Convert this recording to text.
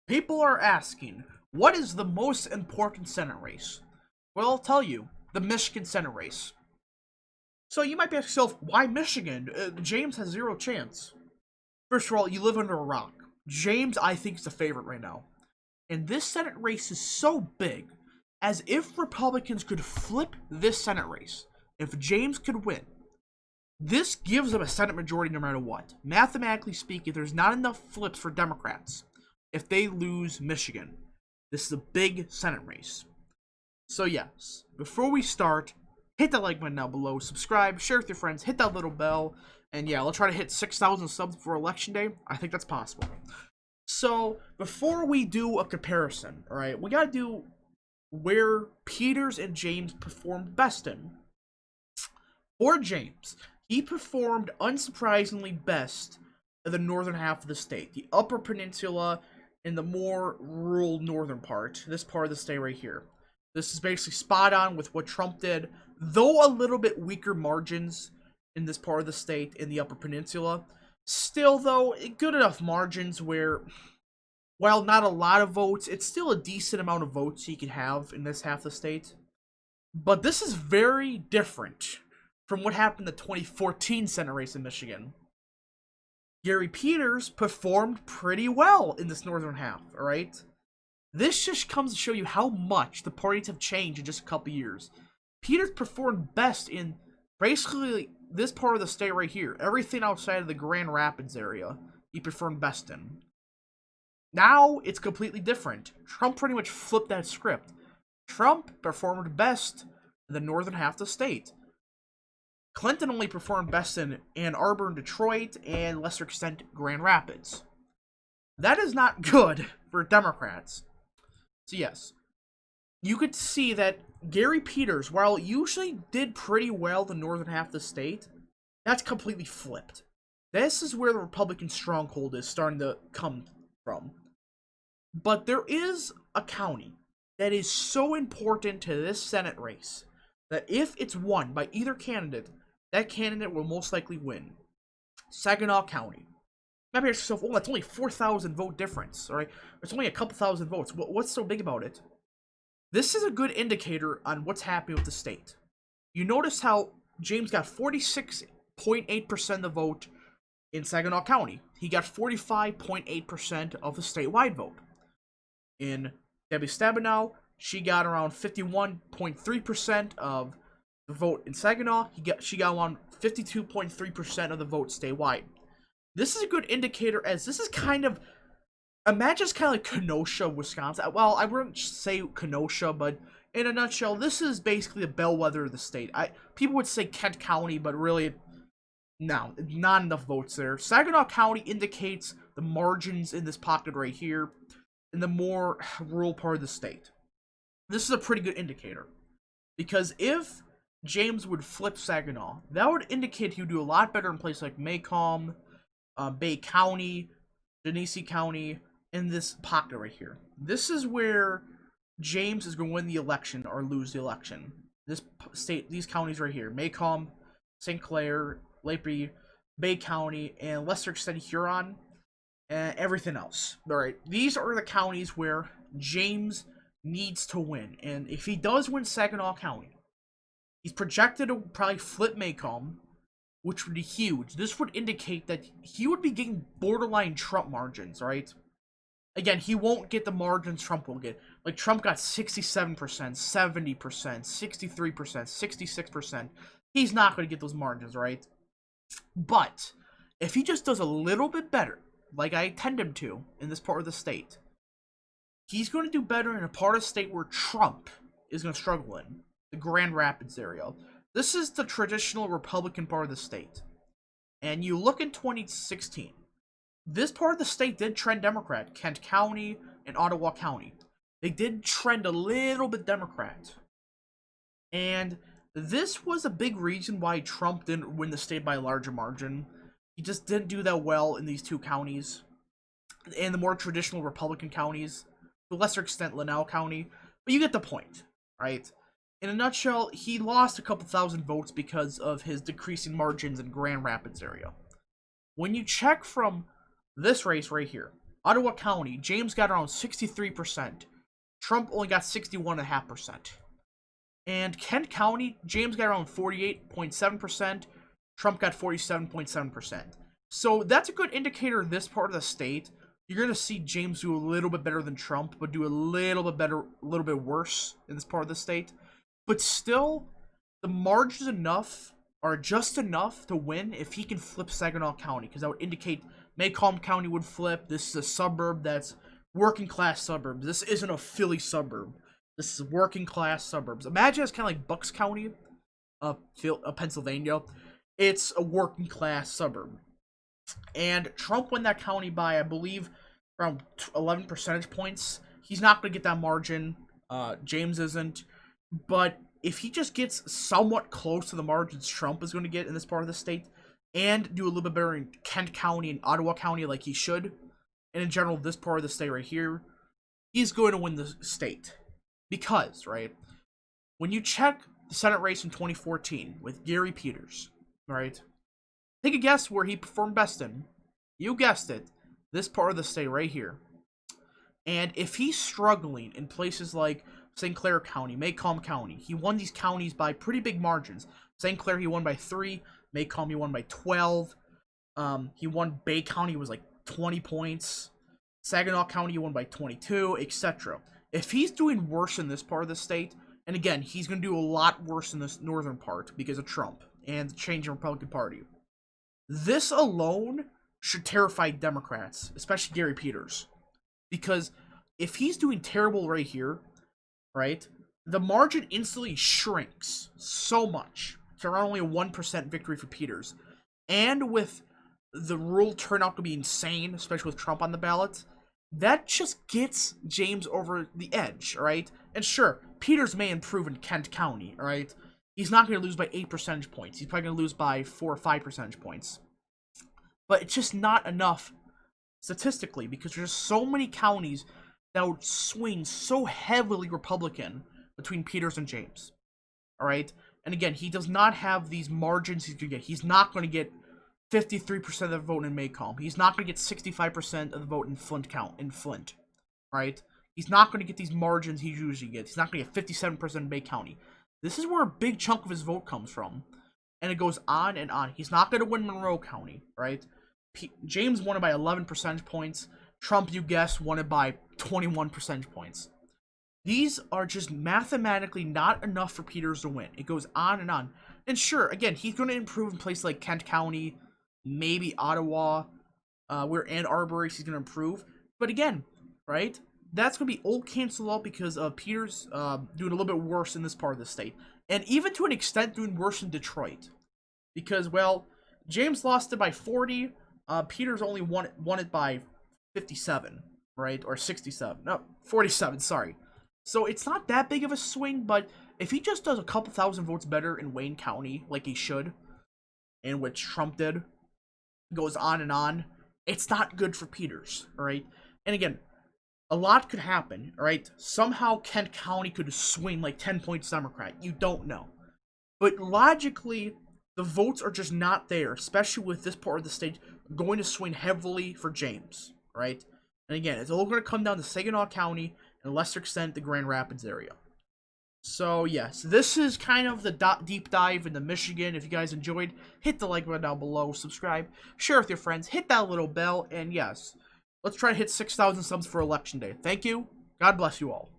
People are asking, what is the most important Senate race? Well, I'll tell you, the Michigan Senate race. So you might be asking yourself, why Michigan? James has zero chance. First of all, you live under a rock. James, I think, is the favorite right now. And this Senate race is so big, as if Republicans could flip this Senate race, if James could win, this gives them a Senate majority no matter what. Mathematically speaking, there's not enough flips for Democrats if they lose Michigan. This is a big Senate race. So yes, before we start, hit that like button down below, subscribe, share with your friends, hit that little bell, and yeah, we'll try to hit 6,000 subs for Election Day. I think that's possible. So, before we do a comparison, alright, we gotta do where Peters and James performed best in. For James, he performed unsurprisingly best in the northern half of the state, the Upper Peninsula and the more rural northern part, this part of the state right here. This is basically spot on with what Trump did, though a little bit weaker margins in this part of the state in the Upper Peninsula. Still, though, good enough margins where, while not a lot of votes, it's still a decent amount of votes he could have in this half of the state. But this is very different from what happened in the 2014 Senate race in Michigan. Gary Peters performed pretty well in this northern half, alright? This just comes to show you how much the parties have changed in just a couple years. Peters performed best in basically this part of the state right here. Everything outside of the Grand Rapids area, he performed best in. Now, it's completely different. Trump pretty much flipped that script. Trump performed best in the northern half of the state. Clinton only performed best in Ann Arbor and Detroit, and lesser extent, Grand Rapids. That is not good for Democrats. So yes, you could see that Gary Peters, while usually did pretty well the northern half of the state, that's completely flipped. This is where the Republican stronghold is starting to come from. But there is a county that is so important to this Senate race that if it's won by either candidate, that candidate will most likely win. Saginaw County. Maybe ask yourself, oh, that's only 4,000 vote difference, alright? It's only a couple thousand votes. What's so big about it? This is a good indicator on what's happening with the state. You notice how James got 46.8% of the vote in Saginaw County. He got 45.8% of the statewide vote. In Debbie Stabenow, she got around 51.3% of the vote in Saginaw. She got around 52.3% of the vote statewide. This is a good indicator, as this is kind of, imagine it's kind of like Kenosha, Wisconsin. Well, I wouldn't say Kenosha, but in a nutshell, this is basically the bellwether of the state. People would say Kent County, but really, no, not enough votes there. Saginaw County indicates the margins in this pocket right here, in the more rural part of the state. This is a pretty good indicator, because if James would flip Saginaw, that would indicate he would do a lot better in places like Macomb, Bay County, Genesee County, in this pocket right here. This is where James is going to win the election or lose the election. This state, these counties right here, Macomb, St. Clair, Lepre, Bay County, and lesser extent Huron, and everything else. Alright, these are the counties where James needs to win. And if he does win Saginaw County, he's projected to probably flip Macomb, which would be huge. This would indicate that he would be getting borderline Trump margins, right? Again, he won't get the margins Trump will get. Like, Trump got 67%, 70%, 63%, 66%. He's not going to get those margins, right? But if he just does a little bit better, like I intend him to in this part of the state, he's going to do better in a part of the state where Trump is going to struggle in, the Grand Rapids area. This is the traditional Republican part of the state. And you look in 2016, this part of the state did trend Democrat. Kent County and Ottawa County. They did trend a little bit Democrat. And this was a big reason why Trump didn't win the state by a larger margin. He just didn't do that well in these two counties. In the more traditional Republican counties. To a lesser extent, Lanell County. But you get the point, right? In a nutshell, he lost a couple thousand votes because of his decreasing margins in Grand Rapids area. When you check from this race right here, Ottawa County, James got around 63%. Trump only got 61.5%. And Kent County, James got around 48.7%. Trump got 47.7%. So that's a good indicator of this part of the state. You're going to see James do a little bit better than Trump, but do a little bit better, a little bit worse in this part of the state. But still, the margins are just enough to win if he can flip Saginaw County, because that would indicate Macomb County would flip. This is a suburb that's working class suburbs. This isn't a Philly suburb. This is working class suburbs. Imagine it's kind of like Bucks County, Pennsylvania. It's a working class suburb. And Trump won that county by, I believe, around 11 percentage points. He's not going to get that margin. James isn't. But if he just gets somewhat close to the margins Trump is going to get in this part of the state, and do a little bit better in Kent County and Ottawa County like he should, and in general this part of the state right here, he's going to win the state. Because, right, when you check the Senate race in 2014 with Gary Peters, right, take a guess where he performed best in. You guessed it, this part of the state right here. And if he's struggling in places like St. Clair County, Macomb County, he won these counties by pretty big margins. St. Clair, he won by 3. Macomb, he won by 12. He won Bay County, was like 20 points. Saginaw County, he won by 22, etc. If he's doing worse in this part of the state, and again, he's going to do a lot worse in this northern part because of Trump and the change in Republican Party. This alone should terrify Democrats, especially Gary Peters. Because if he's doing terrible right here, right, the margin instantly shrinks so much to around only a 1% victory for Peters. And with the rural turnout to be insane, especially with Trump on the ballot, that just gets James over the edge, right? And sure, Peters may improve in Kent County, right? He's not going to lose by 8 percentage points. He's probably going to lose by 4 or 5 percentage points. But it's just not enough statistically, because there's so many counties that would swing so heavily Republican between Peters and James. All right? And again, he does not have these margins he's going to get. He's not going to get 53% of the vote in Macomb. He's not going to get 65% of the vote in Flint. Right? He's not going to get these margins he usually gets. He's not going to get 57% in Bay County. This is where a big chunk of his vote comes from. And it goes on and on. He's not going to win Monroe County, right? James won it by 11 percentage points. Trump, you guessed, won it by 21 percentage points. These are just mathematically not enough for Peters to win. It goes on and on. And sure, again, he's going to improve in places like Kent County, maybe Ottawa, where Ann Arbor is, he's going to improve. But again, right, that's going to be old canceled out because of Peters doing a little bit worse in this part of the state. And even to an extent doing worse in Detroit. Because, well, James lost it by 40. Peters only won it by 57, right? Or 67. No, 47, sorry. So it's not that big of a swing, but if he just does a couple thousand votes better in Wayne County, like he should, in which Trump did, goes on and on, it's not good for Peters, alright? And again, a lot could happen, alright? Somehow Kent County could swing like 10 points Democrat. You don't know. But logically, the votes are just not there, especially with this part of the state going to swing heavily for James, right? And again, it's all going to come down to Saginaw County and, to a lesser extent, the Grand Rapids area. So, yes, this is kind of the deep dive into Michigan. If you guys enjoyed, hit the like button down below, subscribe, share with your friends, hit that little bell, and yes, let's try to hit 6,000 subs for Election Day. Thank you. God bless you all.